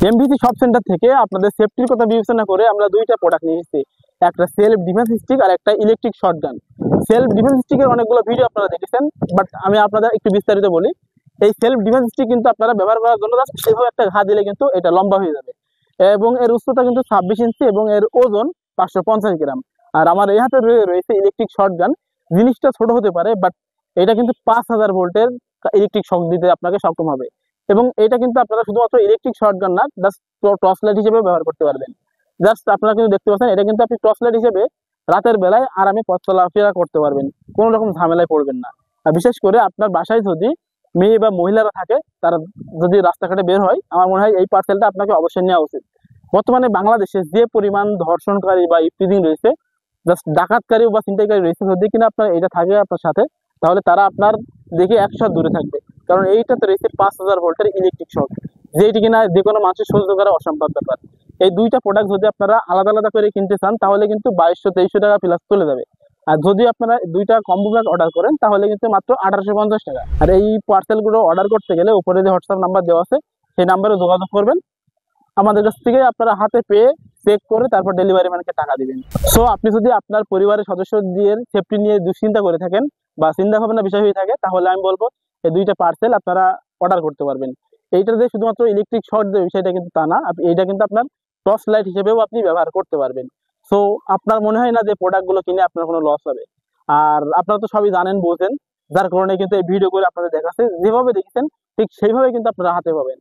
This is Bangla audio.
এমভিসি শপ সেন্টার থেকে আপনাদের সেফটির কথা বিবেচনা করে আমরা দুইটা প্রোডাক্ট নিয়ে এসেছি, একটা সেলফ ডিফেন্স স্টিক আর একটা ইলেকট্রিক শটগান। সেলফ ডিফেন্স স্টিকের অনেকগুলো ভিডিও আপনারা দেখেছেন, বাট আমি আপনাদের একটু বিস্তারিত বলি। এই সেলফ ডিফেন্স স্টিক কিন্তু আপনারা ব্যবহার করার জন্য এইভাবে একটা ঘা দিলে কিন্তু এটা লম্বা হয়ে যাবে এবং এর উচ্চতা কিন্তু 26 ইঞ্চি এবং এর ওজন 550 গ্রাম। আর আমার এই হাতে রয়েছে ইলেকট্রিক শটগান। জিনিসটা ছোট হতে পারে, বাট এটা কিন্তু 5000 ভোল্টের ইলেকট্রিক শক দিতে আপনাকে সক্ষম হবে। এবং এটা কিন্তু আপনারা শুধুমাত্র ইলেকট্রিক শটগান না, জাস্ট টর্চ লাইট হিসেবে ব্যবহার করতে পারবেন। জাস্ট আপনারা কিন্তু দেখতে পাচ্ছেন, এটা কিন্তু আপনি টর্চ লাইট হিসেবে রাতের বেলায় আরামে পথ চলাফেরা করতে পারবেন, কোনো রকম ঝামেলায় পড়বেন না। আর বিশেষ করে আপনার বাসায় যদি মেয়ে বা মহিলারা থাকে, তারা যদি রাস্তাঘাটে বের হয়, আমার মনে হয় এই পার্সেলটা আপনাকে অবশ্যই নেওয়া উচিত। বর্তমানে বাংলাদেশে যে পরিমাণ ধর্ষণকারী বা ইফতিজিং রয়েছে, জাস্ট ডাকাতকারী বা ছিনতাইকারী রয়েছে, যদি কিনা আপনার এটা থাকে আপনার সাথে, তাহলে তারা আপনার দেখে 100 দূরে থাকবে। কারণ এইটাতে রয়েছে 5000 ভোল্টের ইলেকট্রিক শক, যেটি কিনা যে কোনো মানুষের সহ্য করা অসম্ভব ব্যাপার। এই দুইটা প্রোডাক্ট যদি আপনারা আলাদা আলাদা করে কিনতে চান, তাহলে কিন্তু 2200-2300 টাকা প্লাস চলে যাবে। আর যদি আপনারা দুইটা কম্বো প্যাক অর্ডার করেন, তাহলে কিন্তু মাত্র 1850 টাকা। আর এই পার্সেলগুলো অর্ডার করতে গেলে উপরে যে হোয়াটসঅ্যাপ নাম্বার দেওয়া আছে, সেই নাম্বারে যোগাযোগ করবেন। আমাদের কাছ থেকে আপনারা হাতে পেয়ে চেক করে তারপর ডেলিভারি ম্যানকে টাকা দিবেন। সো আপনি যদি আপনার পরিবারের সদস্যদের সেফটি নিয়ে দুশ্চিন্তা করে থাকেন বা চিন্তা ভাবনা বিষয় হয়ে থাকে, তাহলে আমি বলবো এই দুইটা পার্সেল আপনারা অর্ডার করতে পারবেন। এইটাতে শুধুমাত্র ইলেকট্রিক শর্ট দেবে বিষয়টা কিন্তু তা না, এইটা কিন্তু আপনার টর্চ লাইট হিসেবেও আপনি ব্যবহার করতে পারবেন। সো আপনার মনে হয় না যে প্রোডাক্টগুলো কিনে আপনার কোনো লস হবে? আর আপনারা তো সবই জানেন, বোঝেন, যার কারণে কিন্তু এই ভিডিও করে আপনাদের দেখাচ্ছে, যেভাবে দেখছেন ঠিক সেইভাবে কিন্তু আপনারা হাতে পাবেন।